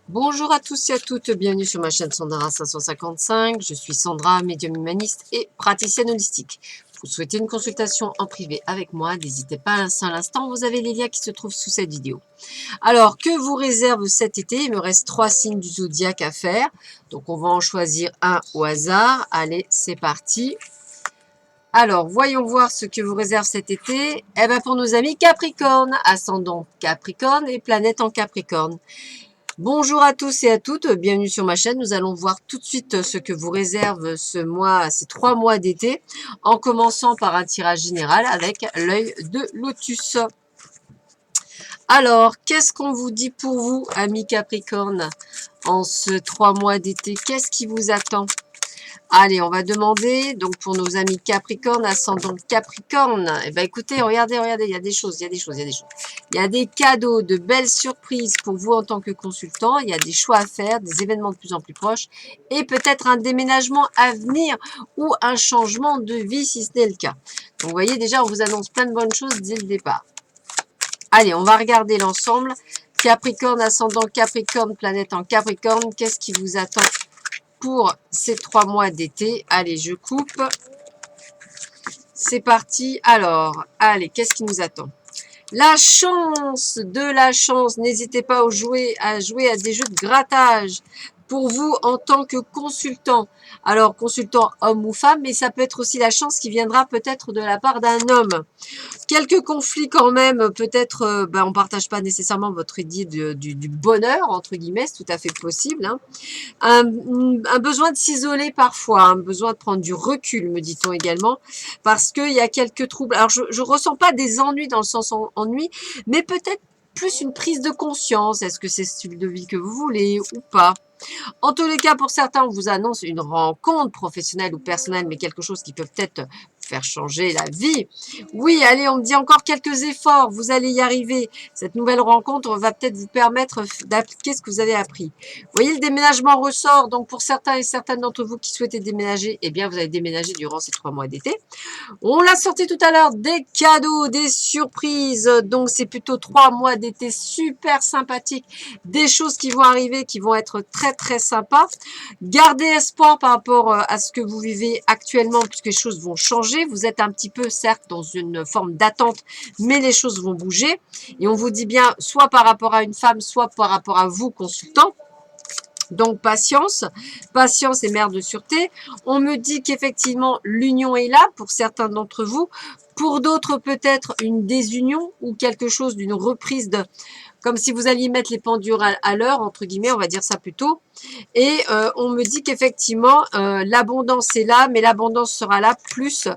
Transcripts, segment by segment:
Bonjour à tous et à toutes, bienvenue sur ma chaîne Sandra 555. Je suis Sandra, médium humaniste et praticienne holistique. Vous souhaitez une consultation en privé avec moi, n'hésitez pas un seul instant, vous avez les liens qui se trouvent sous cette vidéo. Alors, que vous réserve cet été? Il me reste 3 signes du zodiaque à faire, donc on va en choisir un au hasard. Allez, c'est parti. Alors, voyons voir ce que vous réserve cet été. Eh bien, pour nos amis Capricorne, ascendant Capricorne et planète en Capricorne. Bonjour à tous et à toutes, bienvenue sur ma chaîne. Nous allons voir tout de suite ce que vous réserve ce mois, ces 3 mois d'été, en commençant par un tirage général avec l'œil de Lotus. Alors, qu'est-ce qu'on vous dit pour vous, amis Capricorne, en ce 3 mois d'été? Qu'est-ce qui vous attend? Allez, on va demander, donc pour nos amis Capricorne, ascendant Capricorne, eh ben écoutez, regardez, il y a des choses. Il y a des cadeaux, de belles surprises pour vous en tant que consultant, il y a des choix à faire, des événements de plus en plus proches, et peut-être un déménagement à venir ou un changement de vie si ce n'est le cas. Donc vous voyez, déjà, on vous annonce plein de bonnes choses dès le départ. Allez, on va regarder l'ensemble. Capricorne, ascendant Capricorne, planète en Capricorne, qu'est-ce qui vous attend pour ces 3 mois d'été? Allez, je coupe. C'est parti. Alors, allez, qu'est-ce qui nous attend? La chance, de la chance. N'hésitez pas à jouer à des jeux de grattage pour vous en tant que consultant. Alors, consultant homme ou femme, mais ça peut être aussi la chance qui viendra peut-être de la part d'un homme. Quelques conflits quand même, peut-être on ne partage pas nécessairement votre idée du bonheur, entre guillemets, c'est tout à fait possible, hein. Un besoin de s'isoler parfois, un besoin de prendre du recul, me dit-on également, parce qu'il y a quelques troubles. Alors, je ne ressens pas des ennuis dans le sens ennui, mais peut-être plus une prise de conscience. Est-ce que c'est ce style de vie que vous voulez ou pas? En tous les cas, pour certains, on vous annonce une rencontre professionnelle ou personnelle, mais quelque chose qui peut peut-être faire changer la vie. Oui, allez, on me dit encore quelques efforts, vous allez y arriver. Cette nouvelle rencontre va peut-être vous permettre d'appliquer ce que vous avez appris. Vous voyez, le déménagement ressort, donc pour certains et certaines d'entre vous qui souhaitez déménager, eh bien, vous allez déménager durant ces 3 mois d'été. On l'a sorti tout à l'heure, des cadeaux, des surprises. Donc, c'est plutôt 3 mois d'été super sympathiques. Des choses qui vont arriver, qui vont être très, très sympas. Gardez espoir par rapport à ce que vous vivez actuellement, puisque les choses vont changer. Vous êtes un petit peu, certes, dans une forme d'attente, mais les choses vont bouger. Et on vous dit bien, soit par rapport à une femme, soit par rapport à vous, consultant. Donc, patience. Patience et mère de sûreté. On me dit qu'effectivement, l'union est là pour certains d'entre vous. Pour d'autres, peut-être une désunion ou quelque chose d'une reprise de... Comme si vous alliez mettre les pendules à l'heure, entre guillemets, on va dire ça plutôt. Et on me dit qu'effectivement, l'abondance est là, mais l'abondance sera là plus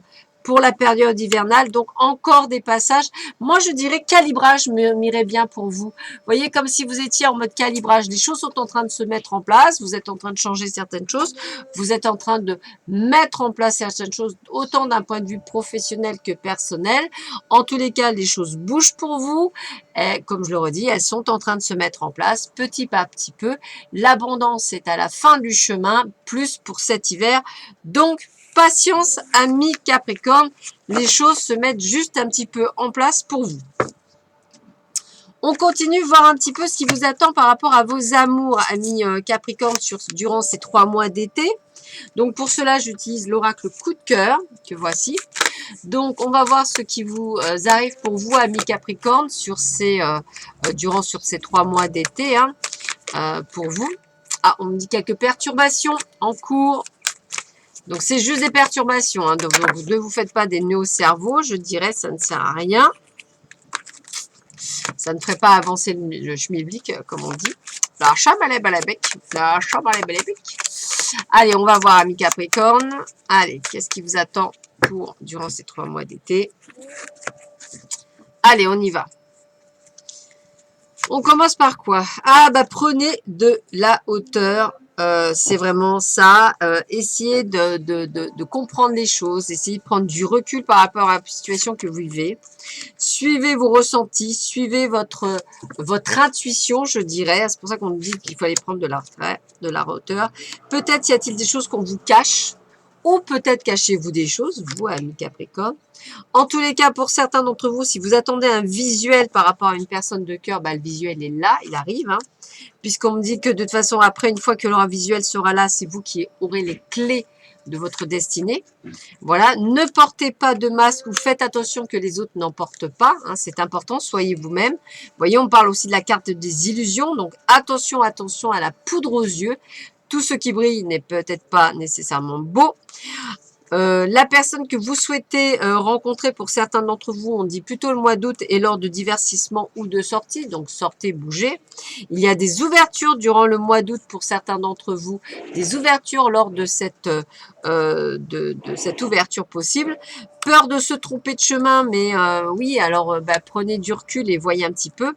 pour la période hivernale. Donc, encore des passages. Moi, je dirais calibrage m'irait bien pour vous. Vous voyez, comme si vous étiez en mode calibrage. Les choses sont en train de se mettre en place. Vous êtes en train de changer certaines choses. Vous êtes en train de mettre en place certaines choses, autant d'un point de vue professionnel que personnel. En tous les cas, les choses bougent pour vous. Et, comme je le redis, elles sont en train de se mettre en place petit à petit peu. L'abondance est à la fin du chemin, plus pour cet hiver. Donc, patience, amis Capricorne, les choses se mettent juste un petit peu en place pour vous. On continue voir un petit peu ce qui vous attend par rapport à vos amours, amis Capricorne, durant ces 3 mois d'été. Donc, pour cela, j'utilise l'oracle coup de cœur, que voici. Donc, on va voir ce qui vous arrive pour vous, amis Capricorne, durant ces 3 mois d'été, hein, pour vous. Ah, on me dit quelques perturbations en cours. Donc, c'est juste des perturbations. Hein, donc, ne vous faites pas des nœuds au cerveau. Je dirais, ça ne sert à rien. Ça ne ferait pas avancer le schmilblick, comme on dit. La chamalèbe à la bec. La chamalèbe à la bec. Allez, on va voir, amis Capricorne. Allez, qu'est-ce qui vous attend durant ces 3 mois d'été? Allez, on y va. On commence par quoi? Ah, bah, prenez de la hauteur. C'est vraiment ça. Essayez de comprendre les choses. Essayez de prendre du recul par rapport à la situation que vous vivez. Suivez vos ressentis. Suivez votre intuition, je dirais. C'est pour ça qu'on nous dit qu'il faut aller prendre de la hauteur. Peut-être y a-t-il des choses qu'on vous cache ou peut-être cachez-vous des choses, vous, amis Capricorne. En tous les cas, pour certains d'entre vous, si vous attendez un visuel par rapport à une personne de cœur, bah, le visuel est là, il arrive, hein, puisqu'on me dit que de toute façon, après, une fois que l'aura visuel sera là, c'est vous qui aurez les clés de votre destinée. Voilà, ne portez pas de masque ou faites attention que les autres n'en portent pas, hein, c'est important, soyez vous-même. Vous voyez, on parle aussi de la carte des illusions, donc attention, attention à la poudre aux yeux. Tout ce qui brille n'est peut-être pas nécessairement beau. La personne que vous souhaitez rencontrer, pour certains d'entre vous, on dit plutôt le mois d'août et lors de divertissement ou de sortie, donc sortez, bougez. Il y a des ouvertures durant le mois d'août pour certains d'entre vous, des ouvertures lors de cette ouverture possible. Peur de se tromper de chemin, mais oui, alors prenez du recul et voyez un petit peu.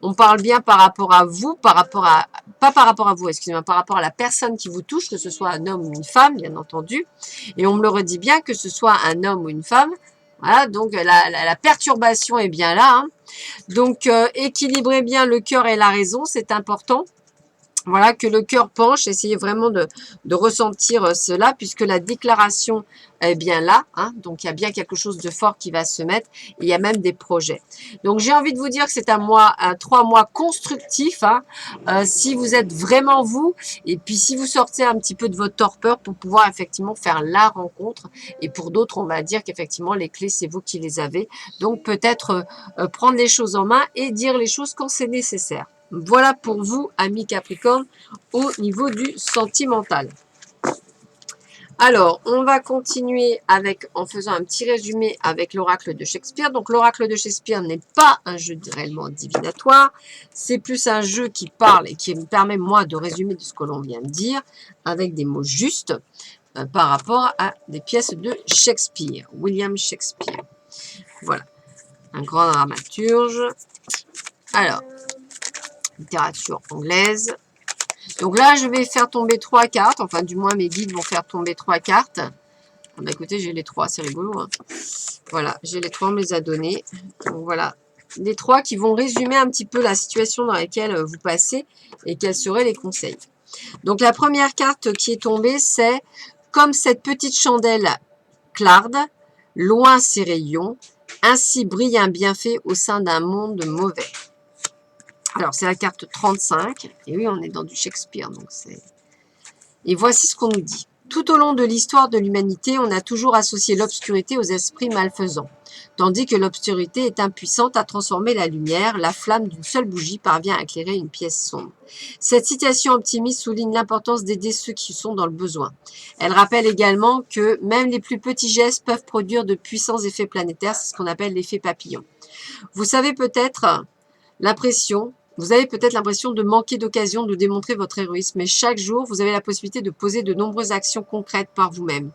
On parle bien par rapport à vous, pas par rapport à vous, excusez-moi, par rapport à la personne qui vous touche, que ce soit un homme ou une femme, bien entendu. Et on me le redit bien, que ce soit un homme ou une femme. Voilà, donc la perturbation est bien là, hein. Donc, équilibrez bien le cœur et la raison, c'est important. Voilà, que le cœur penche, essayez vraiment de ressentir cela, puisque la déclaration est bien là, hein, donc il y a bien quelque chose de fort qui va se mettre, et il y a même des projets. Donc j'ai envie de vous dire que c'est un 3 mois constructif, hein, si vous êtes vraiment vous, et puis si vous sortez un petit peu de votre torpeur pour pouvoir effectivement faire la rencontre, et pour d'autres, on va dire qu'effectivement les clés, c'est vous qui les avez, donc peut-être prendre les choses en main et dire les choses quand c'est nécessaire. Voilà pour vous, amis Capricorne, au niveau du sentimental. Alors, on va continuer en faisant un petit résumé avec l'oracle de Shakespeare. Donc, l'oracle de Shakespeare n'est pas un jeu réellement divinatoire. C'est plus un jeu qui parle et qui me permet, moi, de résumer de ce que l'on vient de dire avec des mots justes par rapport à des pièces de Shakespeare, William Shakespeare. Voilà, un grand dramaturge. Alors, littérature anglaise. Donc là, je vais faire tomber 3 cartes. Enfin, du moins, mes guides vont faire tomber 3 cartes. Ah bah écoutez, j'ai les 3, c'est rigolo, hein. Voilà, j'ai les 3, on me les a donnés. Donc voilà, les 3 qui vont résumer un petit peu la situation dans laquelle vous passez et quels seraient les conseils. Donc la première carte qui est tombée, c'est « Comme cette petite chandelle clarde, loin ses rayons, ainsi brille un bienfait au sein d'un monde mauvais. » Alors, c'est la carte 35. Et oui, on est dans du Shakespeare. Donc et voici ce qu'on nous dit. Tout au long de l'histoire de l'humanité, on a toujours associé l'obscurité aux esprits malfaisants, tandis que l'obscurité est impuissante à transformer la lumière. La flamme d'une seule bougie parvient à éclairer une pièce sombre. Cette citation optimiste souligne l'importance d'aider ceux qui sont dans le besoin. Elle rappelle également que même les plus petits gestes peuvent produire de puissants effets planétaires. C'est ce qu'on appelle l'effet papillon. Vous avez peut-être l'impression de manquer d'occasion de démontrer votre héroïsme, mais chaque jour, vous avez la possibilité de poser de nombreuses actions concrètes par vous-même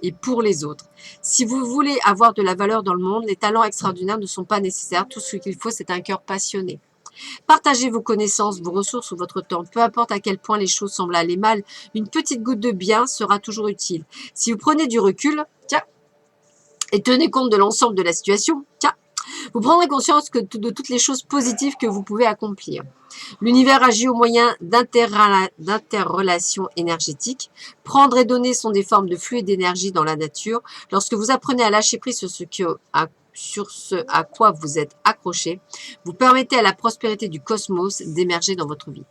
et pour les autres. Si vous voulez avoir de la valeur dans le monde, les talents extraordinaires ne sont pas nécessaires. Tout ce qu'il faut, c'est un cœur passionné. Partagez vos connaissances, vos ressources ou votre temps. Peu importe à quel point les choses semblent aller mal, une petite goutte de bien sera toujours utile. Si vous prenez du recul, et tenez compte de l'ensemble de la situation, vous prendrez conscience de toutes les choses positives que vous pouvez accomplir. L'univers agit au moyen d'interrelations énergétiques. Prendre et donner sont des formes de flux d'énergie dans la nature. Lorsque vous apprenez à lâcher prise sur ce à quoi vous êtes accroché, vous permettez à la prospérité du cosmos d'émerger dans votre vie.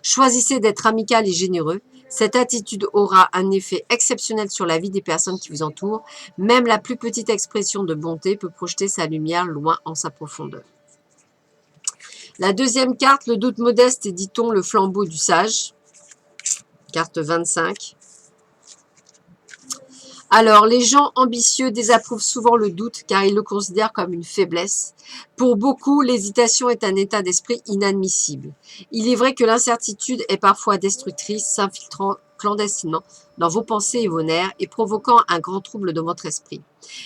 Choisissez d'être amical et généreux. Cette attitude aura un effet exceptionnel sur la vie des personnes qui vous entourent. Même la plus petite expression de bonté peut projeter sa lumière loin en sa profondeur. La deuxième carte, le doute modeste et dit-on le flambeau du sage. Carte 25. Alors, les gens ambitieux désapprouvent souvent le doute car ils le considèrent comme une faiblesse. Pour beaucoup, l'hésitation est un état d'esprit inadmissible. Il est vrai que l'incertitude est parfois destructrice, s'infiltrant clandestinement dans vos pensées et vos nerfs et provoquant un grand trouble dans votre esprit.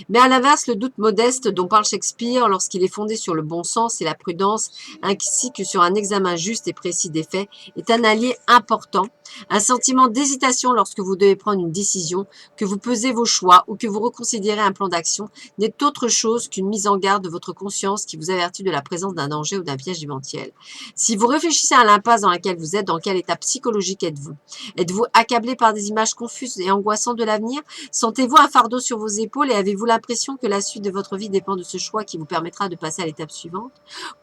Mais à l'inverse, le doute modeste dont parle Shakespeare, lorsqu'il est fondé sur le bon sens et la prudence, ainsi que sur un examen juste et précis des faits, est un allié important. Un sentiment d'hésitation lorsque vous devez prendre une décision, que vous pesez vos choix ou que vous reconsidérez un plan d'action, n'est autre chose qu'une mise en garde de votre conscience qui vous avertit de la présence d'un danger ou d'un piège éventuel. Si vous réfléchissez à l'impasse dans laquelle vous êtes, dans quel état psychologique êtes-vous? Êtes-vous accablé par des images confuses et angoissantes de l'avenir? Sentez-vous un fardeau sur vos épaules et avez-vous l'impression que la suite de votre vie dépend de ce choix qui vous permettra de passer à l'étape suivante?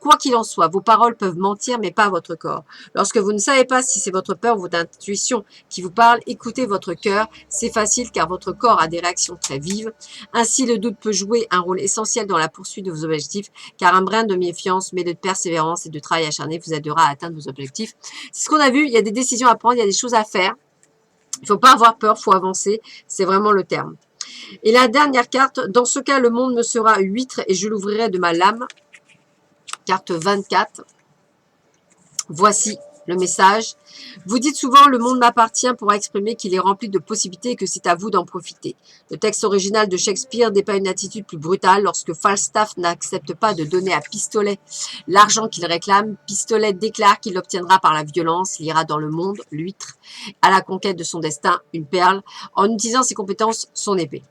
Quoi qu'il en soit, vos paroles peuvent mentir, mais pas votre corps. Lorsque vous ne savez pas si c'est votre peur ou votre intuition qui vous parle, écoutez votre cœur. C'est facile car votre corps a des réactions très vives. Ainsi, le doute peut jouer un rôle essentiel dans la poursuite de vos objectifs, car un brin de méfiance, mais de persévérance et de travail acharné vous aidera à atteindre vos objectifs. C'est ce qu'on a vu, il y a des décisions à prendre, il y a des choses à faire. Il ne faut pas avoir peur, il faut avancer, c'est vraiment le terme. Et la dernière carte, dans ce cas, le monde me sera huître et je l'ouvrirai de ma lame. Carte 24. Voici le message. Vous dites souvent, le monde m'appartient pour exprimer qu'il est rempli de possibilités et que c'est à vous d'en profiter. Le texte original de Shakespeare dépeint une attitude plus brutale lorsque Falstaff n'accepte pas de donner à Pistolet l'argent qu'il réclame. Pistolet déclare qu'il l'obtiendra par la violence. Il ira dans le monde, l'huître, à la conquête de son destin, une perle, en utilisant ses compétences, son épée.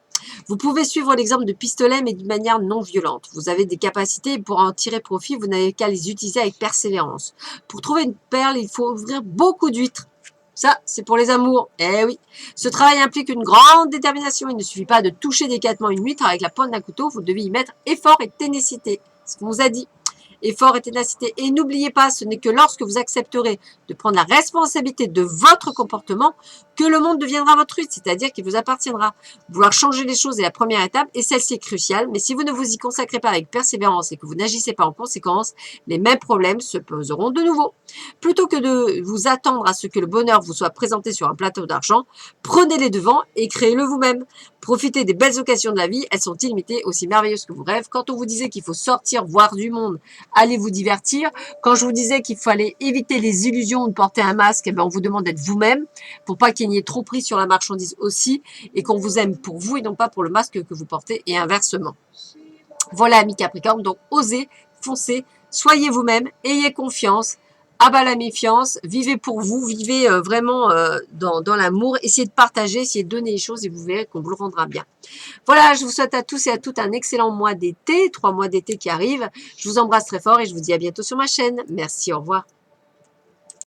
Vous pouvez suivre l'exemple de Pistolet, mais d'une manière non violente. Vous avez des capacités et pour en tirer profit, vous n'avez qu'à les utiliser avec persévérance. Pour trouver une perle, il faut ouvrir beaucoup d'huîtres. Ça, c'est pour les amours. Eh oui. Ce travail implique une grande détermination. Il ne suffit pas de toucher délicatement une huître avec la pointe d'un couteau. Vous devez y mettre effort et ténacité. C'est ce qu'on vous a dit. Effort et ténacité. Et n'oubliez pas, ce n'est que lorsque vous accepterez de prendre la responsabilité de votre comportement que le monde deviendra votre huître, c'est-à-dire qu'il vous appartiendra. Vouloir changer les choses est la première étape et celle-ci est cruciale, mais si vous ne vous y consacrez pas avec persévérance et que vous n'agissez pas en conséquence, les mêmes problèmes se poseront de nouveau. Plutôt que de vous attendre à ce que le bonheur vous soit présenté sur un plateau d'argent, prenez les devants et créez-le vous-même. Profitez des belles occasions de la vie, elles sont illimitées, aussi merveilleuses que vos rêves. Quand on vous disait qu'il faut sortir, voir du monde, allez vous divertir. Quand je vous disais qu'il fallait éviter les illusions de porter un masque, eh bien on vous demande d'être vous-même pour pas qu'il y ait trop pris sur la marchandise aussi et qu'on vous aime pour vous et non pas pour le masque que vous portez et inversement. Voilà, amis Capricorne, donc osez, foncez, soyez vous-même, ayez confiance, abat la méfiance, vivez pour vous, vivez vraiment dans l'amour, essayez de partager, essayez de donner les choses et vous verrez qu'on vous le rendra bien. Voilà, je vous souhaite à tous et à toutes un excellent mois d'été, 3 mois d'été qui arrivent. Je vous embrasse très fort et je vous dis à bientôt sur ma chaîne. Merci, au revoir.